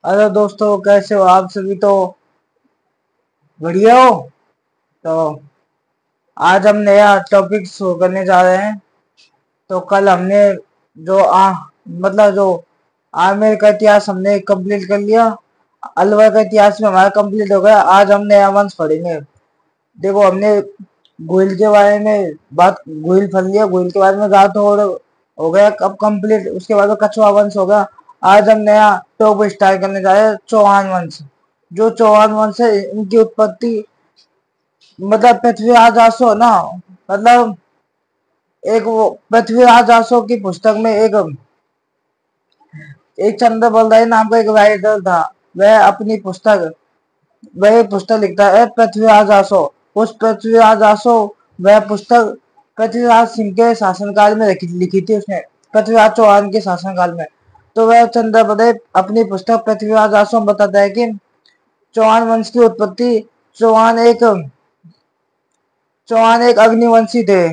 अरे दोस्तों, कैसे हो आप सभी? तो बढ़िया हो? तो आज हम नया टॉपिक शुरू करने जा रहे हैं। तो कल हमने जो मतलब जो आमेर का इतिहास हमने कंप्लीट कर लिया। अलवर का इतिहास में हमारा कंप्लीट हो गया। आज हम नया वंश पढ़ेंगे। देखो, हमने गोइल के बारे में बात, गोइल पढ़ लिया, गोइल के बारे में बात हो गया अब कंप्लीट। उसके बाद कछुआ वंश होगा। आज हम नया टॉपिक स्टार्ट करने जा रहे हैं, चौहान वंश। जो चौहान वंश है, इनकी उत्पत्ति मतलब पृथ्वीराज आसो ना, मतलब एक वो पृथ्वीराज आसो की पुस्तक में एक चंद्र बलराय नाम का एक राइटर था। वह अपनी पुस्तक वह एक पुस्तक लिखता है, पृथ्वीराज आसो। उस पृथ्वीराज आसो वह पुस्तक पृथ्वीराज सिंह के शासनकाल में लिखी थी उसने, पृथ्वीराज चौहान के शासनकाल में। तो वह चंद्र बलराय अपनी पुस्तक पृथ्वीराज आसो में बताता है कि चौहान वंश की उत्पत्ति, चौहान एक चौहान एक अग्निवंशी थे।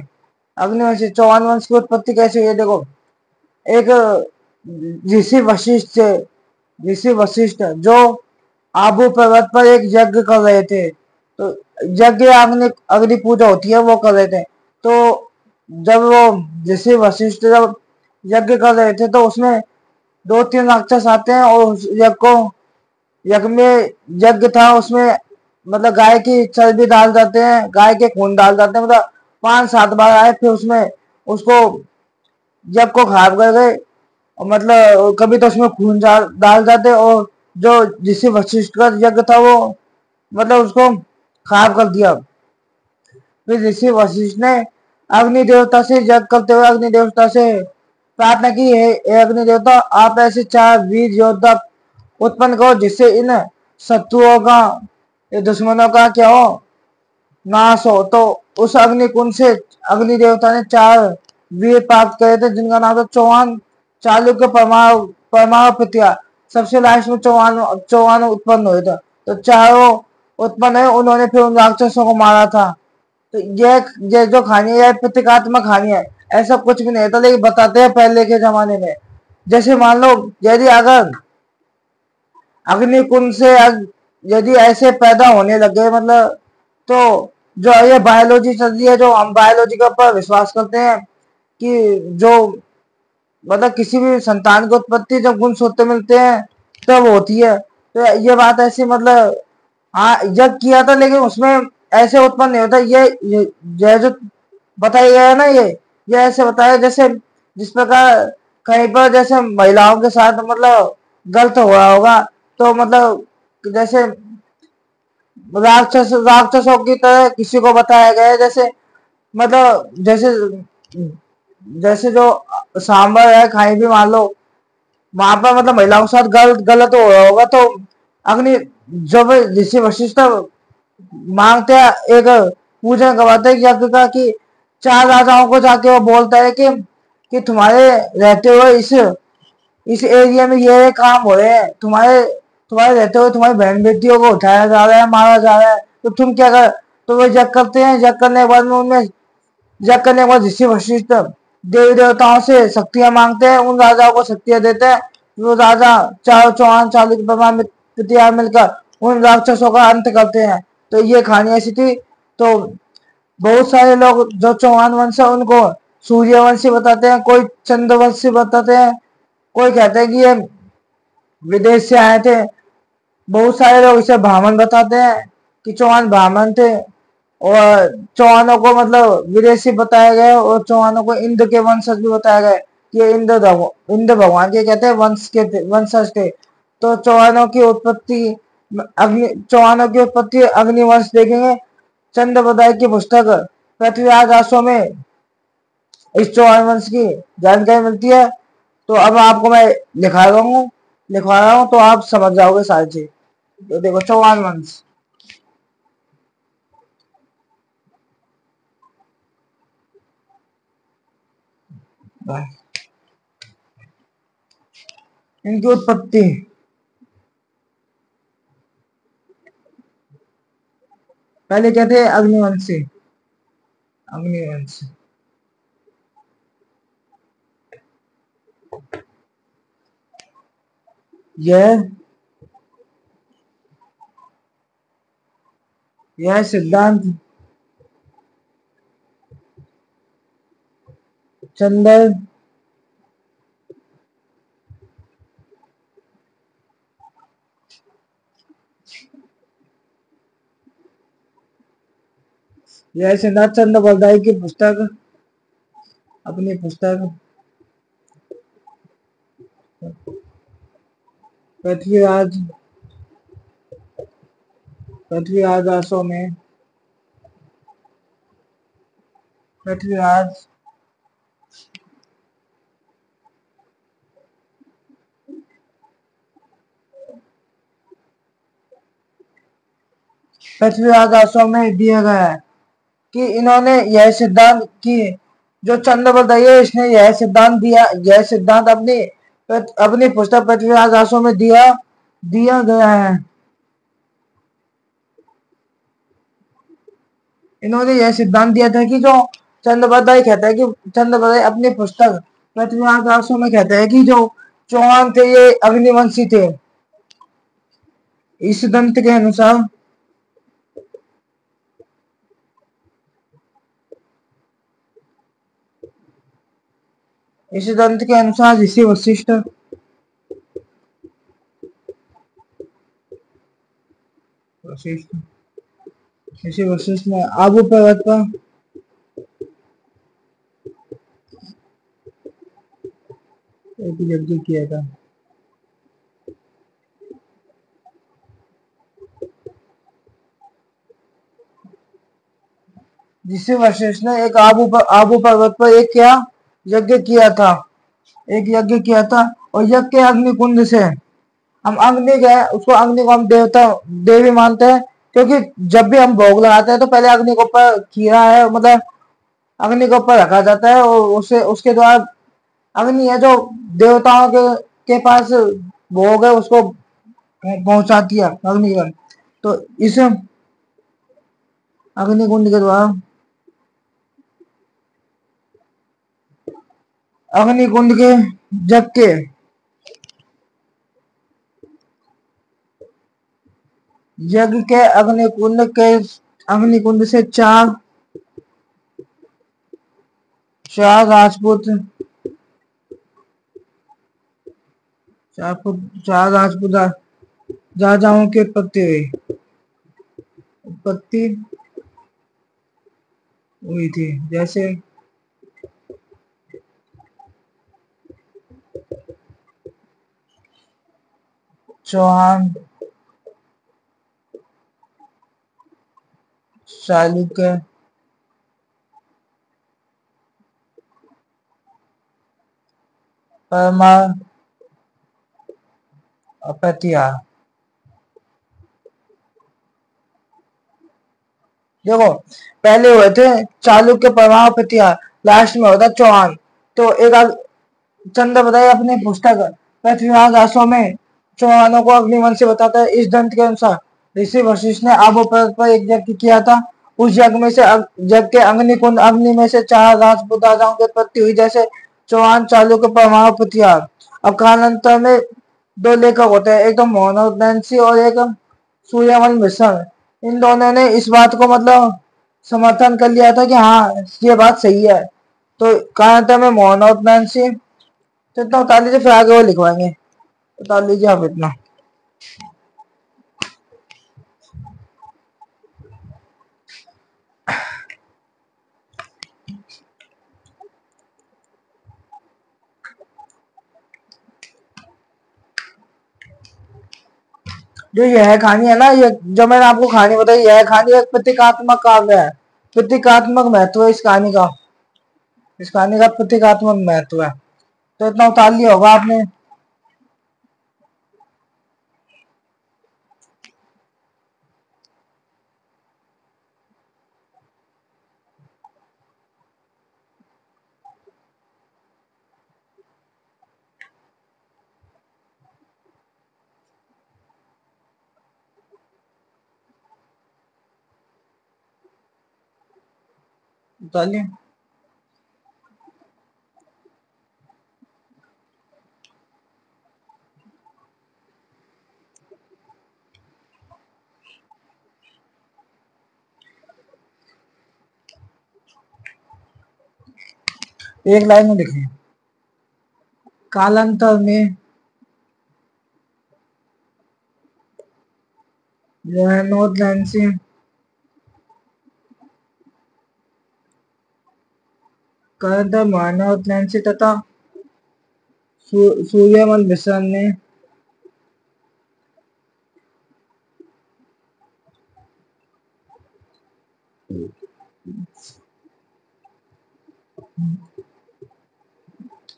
अग्निवंशी चौहान वंश की उत्पत्ति कैसे हुई है? देखो, एक ऋषि वशिष्ठ थे। ऋषि वशिष्ठ जो आबू पर्वत पर एक यज्ञ कर रहे थे। तो यज्ञ, अग्नि अग्नि पूजा होती है, वो कर रहे थे। तो जब वो ऋषि वशिष्ठ जब यज्ञ कर रहे थे, तो उसमें दो तीन राक्षस आते हैं और उस यज्ञ में यज्ञ था उसमें, मतलब गाय की चर्बी डाल जाते हैं, गाय के खून डाल जाते हैं, मतलब 5-7 बार आए, फिर उसमें उसको यज्ञ को खराब कर गए। और मतलब कभी तो उसमें खून डाल जाते, और जो जिससे वशिष्ठ का यज्ञ था वो मतलब उसको खराब कर दिया। फिर ऋषि वशिष्ठ ने अग्नि देवता से यज्ञ करते हुए अग्नि देवता से प्रार्थना की, हे अग्नि देवता, आप ऐसे 4 वीर योद्धा उत्पन्न करो जिससे इन शत्रुओं का, ये दुश्मनों का क्या हो, नाश हो। तो उस अग्नि कुंड से अग्नि देवता ने 4 वीर प्राप्त करे थे, जिनका नाम था चौहान, चालुक्य, परमाणु परमाणु प्रत्या। सबसे लास्ट में चौहान चौहान उत्पन्न हुए थे। तो चारों उत्पन्न है, उन्होंने फिर उन राक्षसों को मारा था। तो ये जो कहानी है, यह प्रतीकात्मक कहानी है। ऐसा कुछ भी नहीं था, लेकिन बताते हैं पहले के जमाने में। जैसे मान लो, यदि अगर अग्निकुंड से यदि ऐसे पैदा होने लगे, मतलब तो जो ये बायोलॉजी चल रही है, जो हम बायोलॉजी के ऊपर विश्वास करते हैं कि जो मतलब किसी भी संतान की उत्पत्ति जब गुणसूत्र मिलते हैं तब होती है। तो ये बात ऐसी, मतलब हाँ, यज्ञ किया था लेकिन उसमें ऐसे उत्पन्न नहीं होता। ये जो बताया गया है ना, ये ऐसे बताया जैसे जिस प्रकार कहीं पर जैसे महिलाओं के साथ मतलब गलत हुआ होगा, तो मतलब जैसे राक्षसों की तरह किसी को बताया गया है। जैसे मतलब जैसे जो सांबर है, कहीं भी मान लो, वहां पर मतलब महिलाओं के साथ गलत गलत हो रहा होगा, तो अग्नि, जब ऋषि वशिष्ठ मांगते हैं, एक पूजन करवाते हैं यज्ञ का, कि 4 राजाओं को जाके वो बोलता है कि तुम्हारे रहते हुए इस एरिया में ये काम हो रहे हैं, तुम्हारे तुम्हारे रहते हुए तुम्हारी बहन बेटियों को उठाया जा रहा है, मारा जा रहा है, तो तुम क्या कर। तो वो जग करते हैं, जग करने के बाद में उनमें जग करने के बाद ऋषि वशिष्ठ देवी देवताओं से शक्तियां मांगते हैं, उन राजाओं को शक्तियां देते हैं। वो राजा चारों चौहान चालुक्य प्रमाण तैयार मिलकर उन राक्षसों का अंत करते हैं। तो ये कहानी ऐसी थी। तो बहुत सारे लोग जो चौहान वंश है उनको सूर्यवंशी बताते हैं, कोई चंद्रवंशी बताते हैं, कोई कहते हैं कि ये विदेश से आए थे। बहुत सारे लोग इसे ब्राह्मण बताते हैं कि चौहान ब्राह्मण थे। और चौहानों को मतलब विदेशी बताया गया, और चौहानों को इंद्र के वंशज भी बताया गया कि ये इंद्र भगवान के कहते हैं वंशज थे। तो चौहानों की उत्पत्ति अग्निवंश देखेंगे। चंद्र बदाई की पुस्तक पृथ्वीराज आसो में इस चौहान वंश की जानकारी मिलती है। तो अब आपको मैं लिखवा रहा हूँ, तो आप समझ जाओगे सारी चीज। तो देखो, चौहान वंश, इनकी उत्पत्ति पहले कहते हैं अग्निवंशी। अग्निवंश यह यह सिद्धांत चंद्र यह सिद्धांत चंद्र बरदाई की पुस्तक, अपनी पुस्तक पृथ्वीराज पृथ्वीराज आसो में पृथ्वीराज पृथ्वीराज आसो में दिया गया है कि इन्होंने यह सिद्धांत कि जो चंद्र बरदाई है इसने यह सिद्धांत दिया, यह सिद्धांत अपनी पुस्तक पृथ्वीराज आसो में दिया दिया गया है। इन्होंने यह सिद्धांत दिया था कि जो चंद्र बरदाई कहता है कि चंद्र बरदाई अपनी पुस्तक पृथ्वीराज आसो में कहता है कि जो चौहान थे ये अग्निवंशी थे। इस ग्रंथ के अनुसार ऋषि वशिष्ठ वशिष्ठ ऋषि वशिष्ठ ने आबू पर्वत पर एक यज्ञ किया था। ऋषि वशिष्ठ ने एक आबू पर्वत पर एक क्या यज्ञ किया था, एक यज्ञ किया था। और यज्ञ के अग्नि कुंड से हम अग्नि गए, उसको अग्नि को हम देवता देवी मानते हैं, क्योंकि जब भी हम भोग लगाते हैं तो पहले अग्नि के ऊपर खीरा है, मतलब अग्नि के ऊपर रखा जाता है और उसे उसके द्वारा अग्नि है जो देवताओं के पास भोग है उसको पहुंचाती है अग्निगण। तो इस अग्निकुंड के द्वारा अग्निकुंड के जग के यज्ञ के अग्निकुंड से चार राजपूत चार राजपूत राजाओं की उत्पत्ति हुई थी, जैसे चौहान, चालुक्य, परमार और प्रतिहार। देखो पहले हुए थे चालुक्य, परमार, प्रतिहार, लास्ट में होता चौहान। तो एक चंद्र बरदाई अपनी पुस्तक पृथ्वीराज आसो में चौहानों को अग्निवंश बताता है। इस ग्रंथ के अनुसार ऋषि वशिष्ठ ने आबू पर्वत पर एक यज्ञ किया था। उस यज्ञ में से यज्ञ के अग्निकुंड अग्नि में से चार राजपूत राजाओं की उत्पत्ति हुई, जैसे चौहान, चालुक्य, परमार, प्रतिहार। अब कालांतर में दो लेखक होते हैं, एक तो मोहन नैन्सी और एक सूर्यमल मिश्र। इन दोनों ने इस बात को मतलब समर्थन कर लिया था कि हाँ ये बात सही है। तो कालांतर में मोहन नैन्सी, तो इतना उतार लीजिए फिर आगे वो लिखवाएंगे। उतार लीजिए आप इतना। जो यह कहानी है ना, ये जो मैंने आपको कहानी बताई, यह कहानी एक प्रतीकात्मक काव्य है। प्रतीकात्मक महत्व है इस कहानी का, इस कहानी का प्रतीकात्मक महत्व है। तो इतना उतार लिया होगा आपने। उतार लिया। एक लाइन में लिखे, कालांतर में रेनॉल्ड नैन्सी कालांतर रेनॉल्ड नैन्सी तथा सूर्यमल मिश्रण ने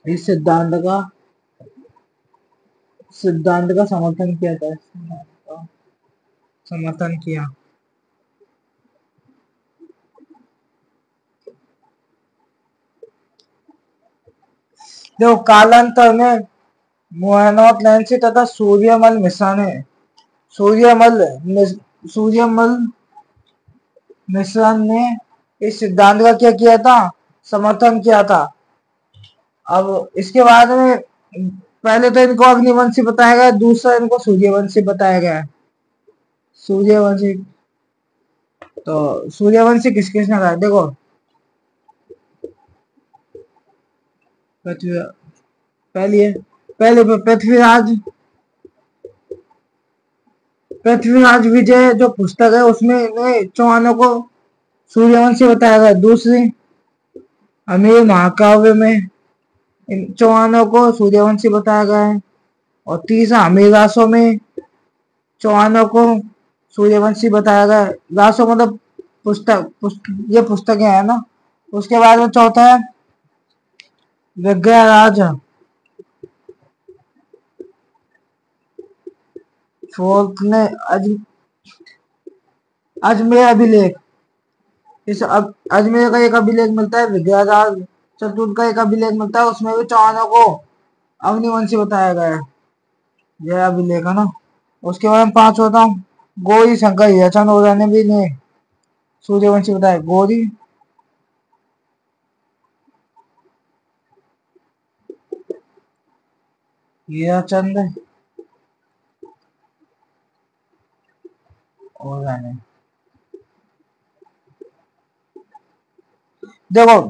इस सिद्धांत का समर्थन किया था, समर्थन किया। जो कालांतर में रेनॉल्ड नैन्सी तथा सूर्यमल मिश्रण है, सूर्यमल मिश्रण ने इस सिद्धांत का क्या किया था, समर्थन किया था। अब इसके बाद में पहले तो इनको अग्निवंशी बताया गया, दूसरा इनको सूर्यवंशी बताया गया। सूर्यवंशी, तो सूर्यवंशी किस किसने कहा, देखो पृथ्वी, पहले पृथ्वीराज विजय जो पुस्तक है उसमें इन्हें चौहानों को सूर्यवंशी बताया गया। दूसरी अमीर महाकाव्य में इन चौहानों को सूर्यवंशी बताया गया है। और तीसरा अमीर रासों में चौहानों को सूर्यवंशी बताया गया है। रासों मतलब ये पुस्तकें हैं ना। उसके बाद में चौथा है विज्ञराज फोर्थ ने अजमेर अभिलेख। इस अजमेर का एक अभिलेख मिलता है, विज्ञराज चतुर्थ का एक अभिलेख मिलता है, उसमें भी चौहानों को अग्निवंशी बताया गया है, यह अभिलेख है ना। उसके बाद में पांच होता हूँ, गौरी शंकर हीराचंद ओझा ने भी ने सूर्यवंशी बताया। गौरी हीराचंद ओझा ने, देखो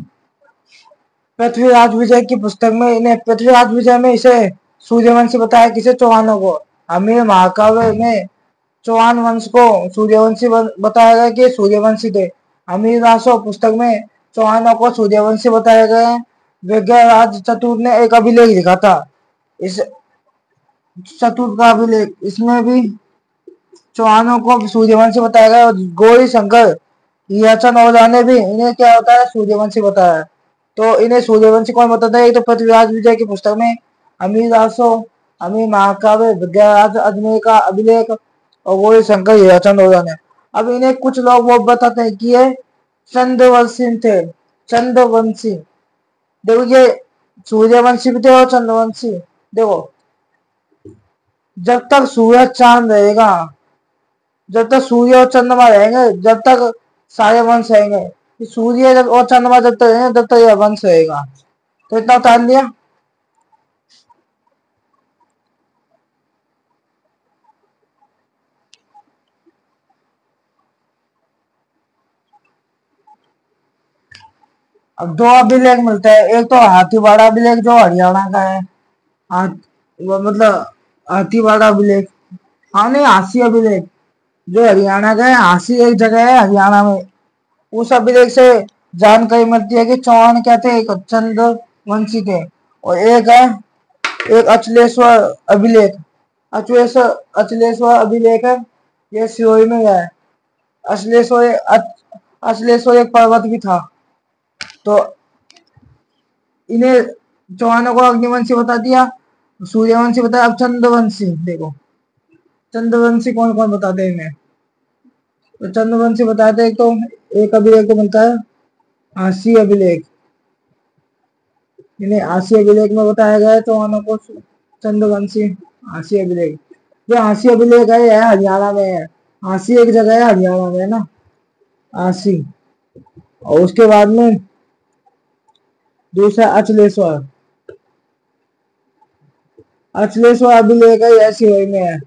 पृथ्वीराज विजय की पुस्तक में इन्हें पृथ्वीराज विजय में इसे सूर्यवंशी बताया, किसे, चौहानों को। अमीर महाकाव्य में चौहान वंश को सूर्यवंशी बताया गया कि सूर्यवंशी थे। अमीर रासो पुस्तक में चौहानों को सूर्यवंशी बताया गया है। विज्ञराज चतुर्थ ने एक अभिलेख लिखा था, इस चतुर्थ का अभिलेख, इसमें भी चौहानों को सूर्यवंशी बताया गया। और गौरी शंकर हीराचंद ओझा ने भी इन्हें क्या होता है, सूर्यवंशी बताया है। तो इन्हें सूर्यवंशी कौन बताता है, एक तो पृथ्वीराज विजय की पुस्तक में अमीर रासो, अमीर महाकाव्य, विज्ञराज अजमेर का अभिलेख और गौरी शंकर हीराचंद ओझा ने। अब इन्हें कुछ लोग वो बताते हैं कि ये चंद्रवंशी थे, चंद्रवंशी। देखो ये सूर्यवंशी भी थे और चंद्रवंशी। देखो जब तक सूरज चांद रहेगा, जब तक सूर्य और चंद्रमा रहेंगे, जब तक सारे वंश रहेंगे। सूर्य जब और चंद्रमा जब तक रहेंगे तब तक यह वंश रहेगा। तो इतना उतार लिया। अब दो अभिलेख मिलते हैं, एक तो हाथीवाड़ा अभिलेख जो हरियाणा का है, मतलब हाथीवाड़ा अभिलेख, हाँ नहीं हासी अभिलेख जो हरियाणा का है। हासी एक जगह है हरियाणा में। उस अभिलेख से जानकारी मिलती है कि चौहान क्या थे, एक चंद्रवंशी थे। और एक है एक अचलेश्वर अभिलेख, अचलेश्वर अभिलेख है, ये सिरोही में है। अचलेश्वर अचलेश्वर एक पर्वत भी था। तो इन्हें चौहानों को अग्निवंशी बता दिया, सूर्यवंशी बताया। अब चंद्रवंशी देखो, चंद्रवंशी कौन कौन बताते हैं इन्हें, तो चंद्रवंशी बताते हैं। तो एक अभिलेख तो मिलता है आसी अभिलेख, इन्हें आसी अभिलेख में बताया गया है चौहानों को चंद्रवंशी। आसी अभिलेख, जो आसी अभिलेख है यह हरियाणा में है। आसी एक जगह है हरियाणा में ना, आसी। और उसके बाद में दूसरा अचलेश्वर, अचलेश्वर अभिलेख है, यह सिरोही में है।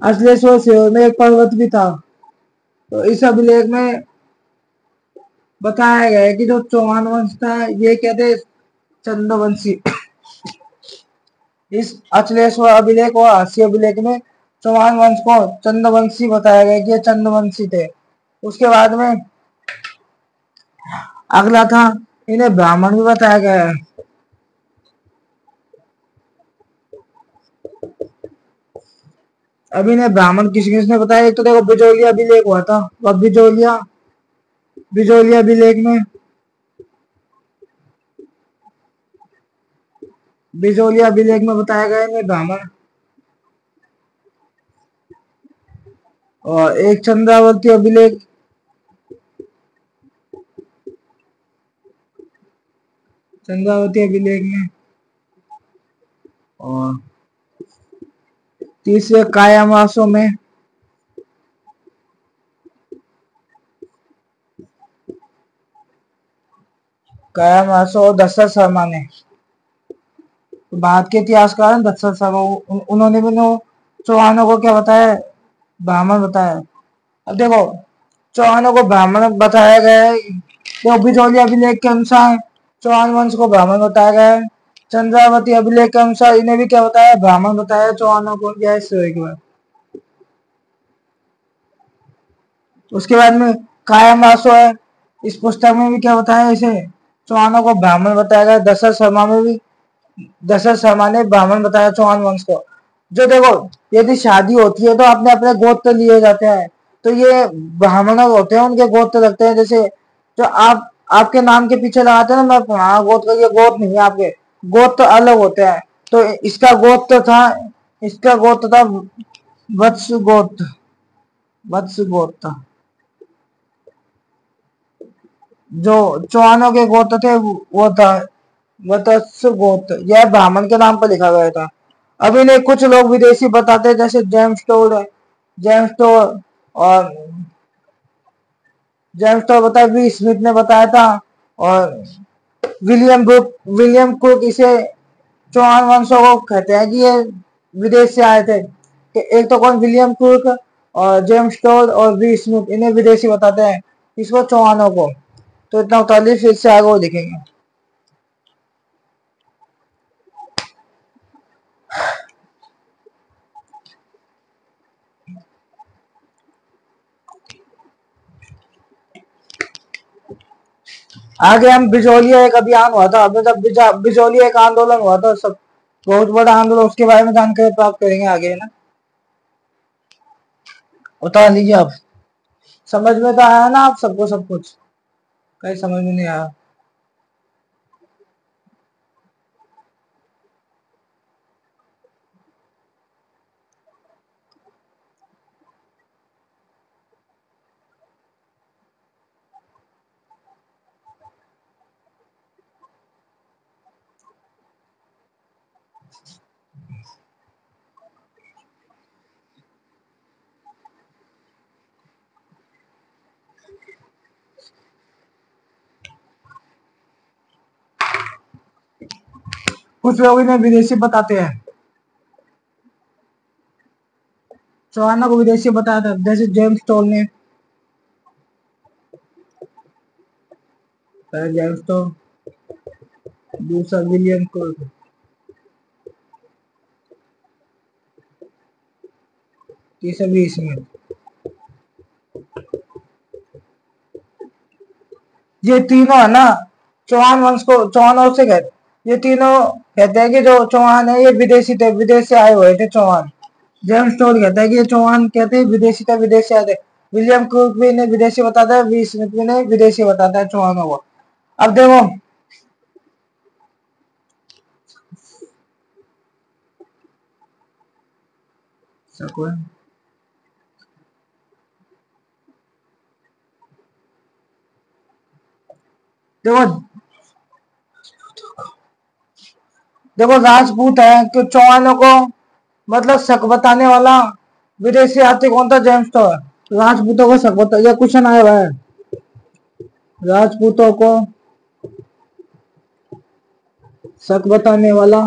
अचलेश्वर सिरोही में एक पर्वत भी था। तो इस अभिलेख में बताया गया है कि जो चौहान वंश था ये कहते चंद्रवंशी। इस अचलेश्वर अभिलेख और हास्य अभिलेख में चौहान वंश को चंद्रवंशी बताया गया कि ये चंद्रवंशी थे। उसके बाद में अगला था, इन्हें ब्राह्मण भी बताया गया है। अब इन्हें ब्राह्मण किस किसने बताया, एक तो देखो बिजोलिया अभिलेख हुआ था, वह बिजोलिया बिजोलिया अभिलेख में बिजोलिया अभिलेख में बताया गया इन्हें ब्राह्मण। और एक चंद्रावती अभिलेख, चंद्रावती अभिलेख में, और तीसरे कायामासों में, कायामासो और दशरथ शर्मा ने, तो भारत के इतिहासकार हैं दशरथ शर्मा, उन्होंने भी चौहानों को क्या बताया, ब्राह्मण बताया। अब देखो चौहानों को ब्राह्मण बताया गया है, तो बिजोलिया अभिलेख के अनुसार चौहान वंश को ब्राह्मण बताया गया है। चंद्रावती अभिलेख के अनुसार इन्हें भी क्या बताया, ब्राह्मण बताया चौहानों को। यह के बाद उसके बाद में कायामासो है, इस पुस्तक में भी क्या बताया, इसे चौहानों को ब्राह्मण बताया गया। दशरथ शर्मा में भी, दशरथ शर्मा ने ब्राह्मण बताया चौहान वंश को। जो देखो यदि शादी होती है तो अपने अपने गोत्र लिए जाते हैं, तो ये ब्राह्मण होते हैं उनके गोत्र लगते हैं। जैसे जो आप आपके नाम के पीछे लगाते हैं ना, मैं हाँ गोत्र, ये गोत्र नहीं है, आपके गोत्र अलग होते हैं। तो इसका गोत्र था वत्स गोत्र, वत्स गोत्र। जो चौहानों के गोत्र थे वो था वत्स गोत्र, यह ब्राह्मण के नाम पर लिखा गया था। अब इन्हें कुछ लोग विदेशी बताते हैं, जैसे जेम्स टोड है, जेम्स टोड और जेम्स टोड बताया, वी स्मिथ ने बताया था, और विलियम कुक इसे चौहान वंशों को कहते हैं कि ये विदेश से आए थे। कि एक तो कौन, विलियम कुक और जेम्स टोड और वी स्मिथ, इन्हें विदेशी बताते हैं, इसको चौहानों को। तो इतना उतालिए, फिर से आगे वो दिखेंगे। आगे हम बिजोलिया एक अभियान हुआ था, अभी तक बिजोलिया एक आंदोलन हुआ था, सब बहुत बड़ा आंदोलन, उसके बारे में जानकारी प्राप्त करेंगे आगे, है ना। उतार लीजिए आप। समझ में तो आया ना आप सबको, सब कुछ कहीं समझ में नहीं आया। कुछ लोग इन्हें विदेशी बताते हैं, चौहानों को विदेशी बताया था, जैसे जेम्स टोल ने, जेम्स टोल, दूसरा विलियम कुक, तीसरा भी इसमें, ये तीनों है ना चौहान वंश को, चौहानों से कहते, ये तीनों कहते हैं कि जो चौहान है ये विदेशी थे, विदेश से आए हुए थे चौहान। जेम्स टोल कहता है कि ये चौहान कहते हैं विदेशी थे, विदेश से आए थे। विलियम कुक भी इन्हें विदेशी बताता है, वी स्मिथ भी इन्हें विदेशी बताता है चौहानों को। अब देखो देखो देखो राजपूत है कि चौहानों को मतलब शक बताने वाला विदेशी आर्थिक कौन था, जेम्स टोल। राजपूतों को शक बता, यह क्वेश्चन आया हुआ है, राजपूतों को शक बताने वाला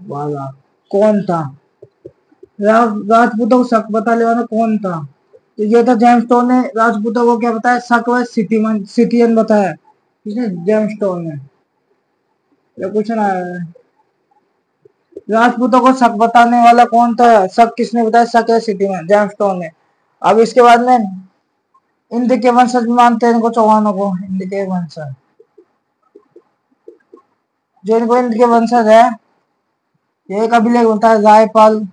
वाला कौन था, राजपूतों को शक बताने वाला कौन था। तो ये था जेम्स स्टोन ने राजपूतों को क्या बताया, शक व सिटियन बताया, किसने, जेम्स स्टोन ने। ये क्वेश्चन आया है, राजपूतों को शक बताने वाला कौन था, शक किसने बताया, शक है सिटियन, जेम्स स्टोन ने। अब इसके बाद में इंद्र के वंशज मानते हैं इनको, चौहानों को इंद्र के वंशज, जो इनको इंद्र के वंशज है, ये एक अभिलेख होता है रायपाल,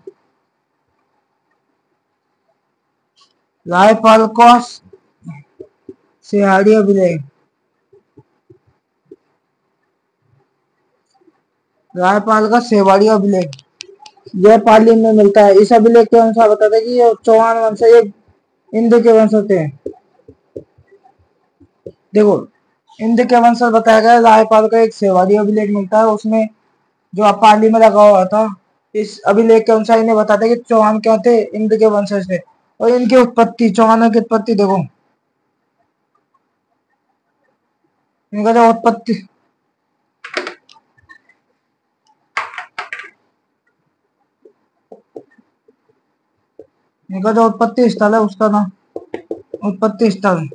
रायपाल को सिहाड़ी अभिलेख, रायपाल का सेवाड़ी अभिलेख, यह पाली में मिलता है। इस अभिलेख के अनुसार बताता है कि ये चौहान वंश ये इंद्र के वंश होते हैं। देखो, इंद्र के वंश बताया गया, रायपाल का एक सेवाड़ी अभिलेख मिलता है, उसमें जो पाली में लगा हुआ था। इस अभिलेख के अनुसार इन्हें बताते हैं कि चौहान क्या थे, इंद्र के वंशज थे। और इनकी उत्पत्ति, चौहानों की उत्पत्ति देखो, इनका जो उत्पत्ति, इनका जो उत्पत्ति स्थल है उसका नाम, उत्पत्ति स्थल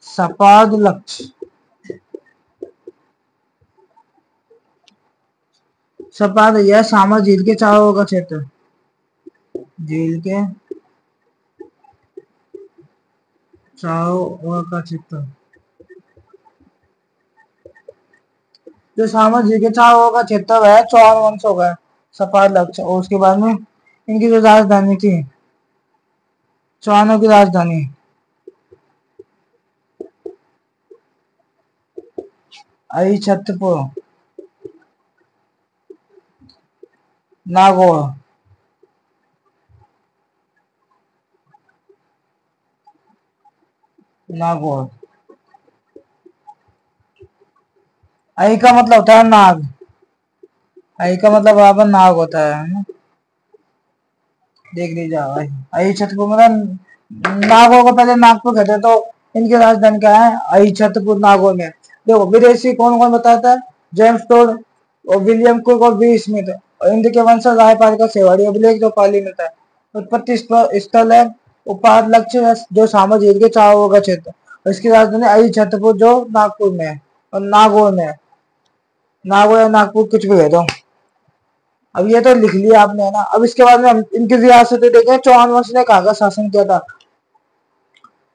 सपाद लक्ष्य, सपाद यह सामा झील के चारों ओर का क्षेत्र, झील के चारों ओर का क्षेत्र, जो सामा झील के चारों ओर का क्षेत्र है, चौहान वंश हो गया, सपाद लक्ष्य। और उसके बाद में इनकी जो राजधानी थी, चौहानों की राजधानी अहिछत्रपुर, नागौर, नागौर। अहि का मतलब होता है नाग, अहि का मतलब बराबर नाग होता है ना? देख लीजिए, अहिछत्रपुर मतलब नागौर को पहले नागपुर कहते हैं, तो इनकी राजधानी क्या है, अहिछत्रपुर, नागौर में। देखो, विदेशी कौन कौन बताता है, जेम्स टोड और विलियम कुक और बी स्मिथ। और इंद्र के वंशज रायपाल का सेवाड़ी अभिलेख जो पाली में था। उत्पत्ति स्थल है उपाद लक्ष्य, जो सामा झील के चारों ओर का क्षेत्र। और इसकी राजधानी अहिछत्रपुर जो नागपुर में है, और नागौर में है। नागौर या नागपुर कुछ भी कह दो। अब ये तो लिख लिया आपने, है ना। अब इसके बाद में हम इनकी रियासतें देखें, चौहान वंश ने कहाँ का शासन किया था।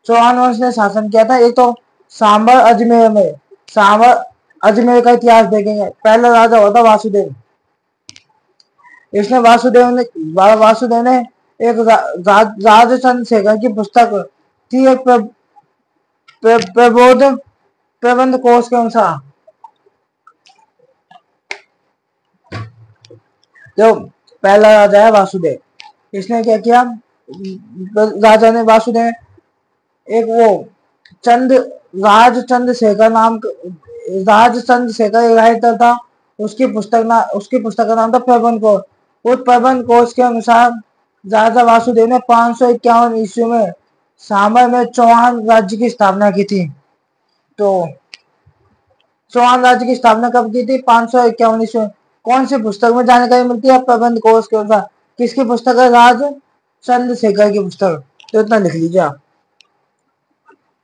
चौहान वंश ने शासन किया था, एक तो सांबर अजमेर में, सांबर अजमेर का इतिहास देखेंगे। पहला राजा होता वासुदेव, इसने वासुदेव ने एक राजचंद्र शेखर की पुस्तक थी, एक प्रबोध प्रबंध कोश के अनुसार। जो पहला राजा है वासुदेव, इसने क्या किया, राजा ने वासुदेव एक वो चंद राजचंद्र शेखर नाम, राजचंद्र शेखर एक राइटर था, उसकी पुस्तक का नाम था प्रबंध कोश। उस प्रबंध कोश के अनुसार राजा वासुदेव ने 551 ईस्वी में सामर में चौहान राज्य की स्थापना की थी। तो चौहान राज्य की स्थापना कब की थी, 551 ईस्वी में। कौन सी पुस्तक में जानकारी मिलती है, प्रबंध कोश के अनुसार। किसकी पुस्तक है, राज चंद्रशेखर की पुस्तक। तो इतना लिख लीजिए आप,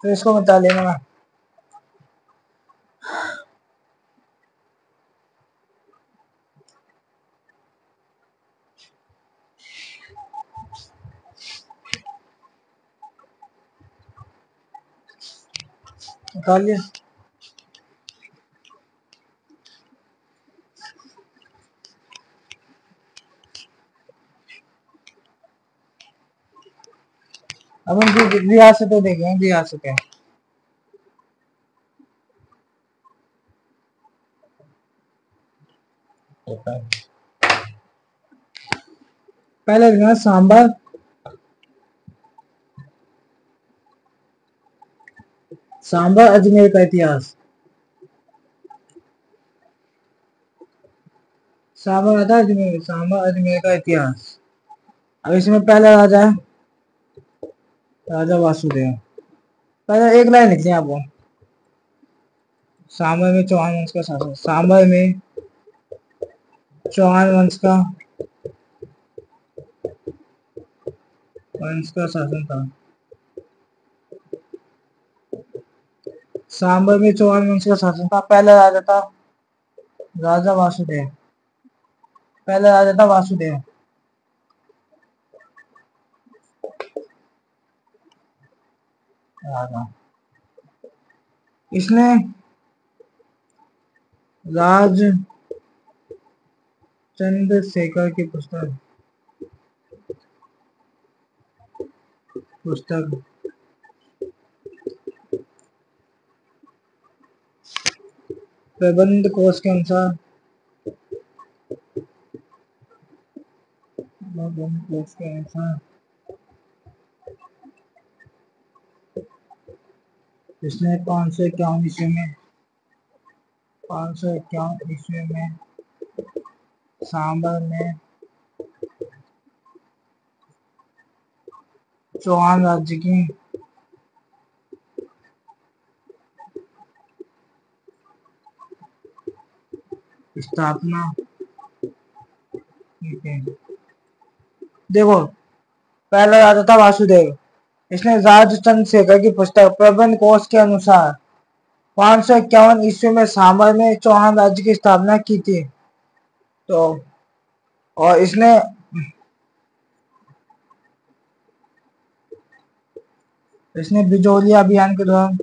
तो इसको बता लेना। निकालिए। अब उनकी रियासतें देखें, रियासतें पहले लिखना सांबर, सांबर अजमेर का इतिहास, सांबर आता अजमेर, सांबर अजमेर का इतिहास। अब इसमें पहला राजा है राजा वासुदेव। पहले एक लाइन लिखनी है आपको, सांबर में चौहान वंश का शासन, सांबर में चौहान वंश का वंश का शासन था। सांबर में चौहान वंश का शासन था। पहला राजा था राजा वासुदेव। पहला राजा था वासुदेव। राजा इसने राज चंद्रशेखर की पुस्तक पुस्तक प्रबंध कोश के अनुसार प्रबंध कोश के अनुसार इसने 551 ईस्वी में 551 ईस्वी में सांबर में चौहान राज्य की स्थापना की थी। देखो, पहला राजा था वासुदेव। इसने राज चंद्रशेखर की पुस्तक प्रबंध कोश के अनुसार 551 ईस्वी में सांबर में चौहान राज्य की स्थापना की थी। तो और इसने बिजोलिया अभियान के दौरान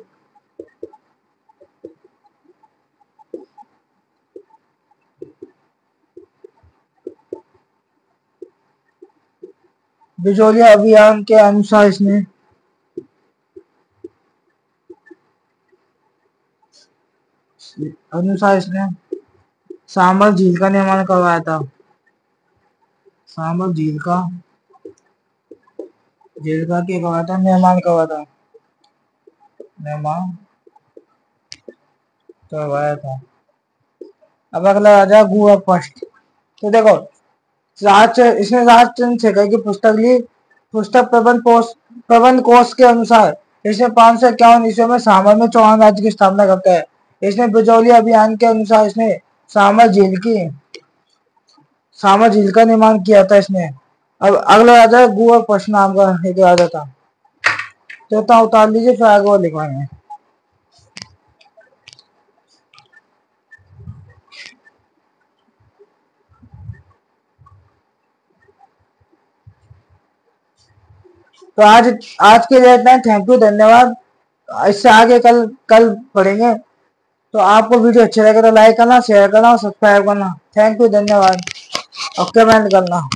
बिजोलिया अभियान के अनुसार इसने सांबर झील का निर्माण करवाया था। सांबर झील का क्या करवाया था? निर्माण करवाया था। निर्माण करवाया था। अब अगला राजा गुहरपष्ट। तो देखो, इसने राज चंद्रशेखर की पुस्तक ली। पुस्तक प्रबंध कोश के अनुसार इसने 551 ईस्वी में सांबर में चौहान राज्य की स्थापना करता है। इसने बिजौलिया अभियान के अनुसार इसने सांबर झील का निर्माण किया था इसने। अब अगला राजा गुहरपष्ट नाम का एक राजा था। तो उतार लीजिए, फिर आगे और लिखवाएंगे। तो आज के लिए इतना है। थैंक यू, धन्यवाद। इससे आगे कल पढ़ेंगे। तो आपको वीडियो अच्छा लगे तो लाइक करना, शेयर करना और सब्सक्राइब करना। थैंक यू, धन्यवाद और कमेंट करना।